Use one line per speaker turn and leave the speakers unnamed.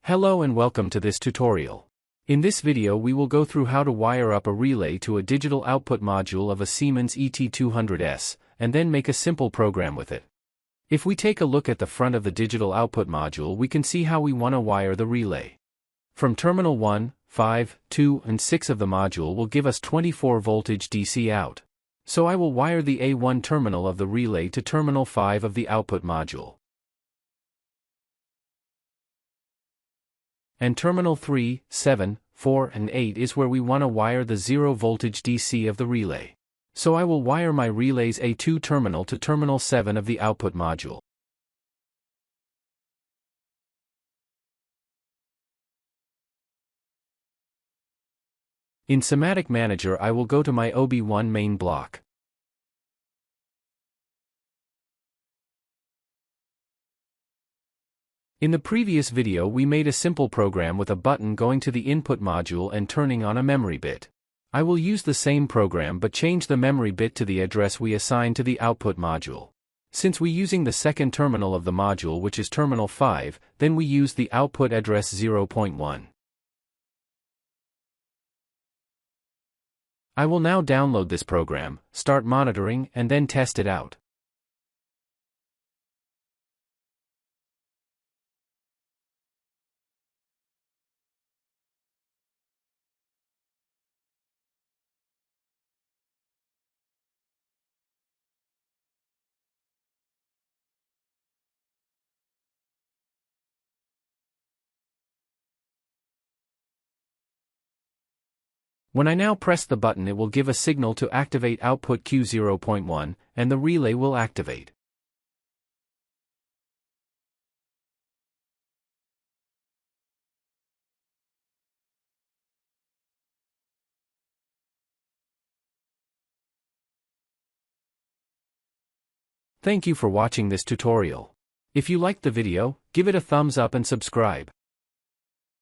Hello and welcome to this tutorial. In this video we will go through how to wire up a relay to a digital output module of a Siemens ET200S, and then make a simple program with it. If we take a look at the front of the digital output module, we can see how we want to wire the relay. From terminal 1, 5, 2 and 6 of the module will give us 24 voltage DC out. So I will wire the A1 terminal of the relay to terminal 5 of the output module. And terminal 3, 7, 4 and 8 is where we want to wire the 0 voltage DC of the relay. So I will wire my relay's A2 terminal to terminal 7 of the output module. In Simatic Manager I will go to my OB1 main block. In the previous video we made a simple program with a button going to the input module and turning on a memory bit. I will use the same program but change the memory bit to the address we assigned to the output module. Since we using the second terminal of the module, which is terminal 5, then we use the output address 0.1. I will now download this program, start monitoring and then test it out. When I now press the button, it will give a signal to activate output Q0.1, and the relay will activate. Thank you for watching this tutorial. If you liked the video, give it a thumbs up and subscribe.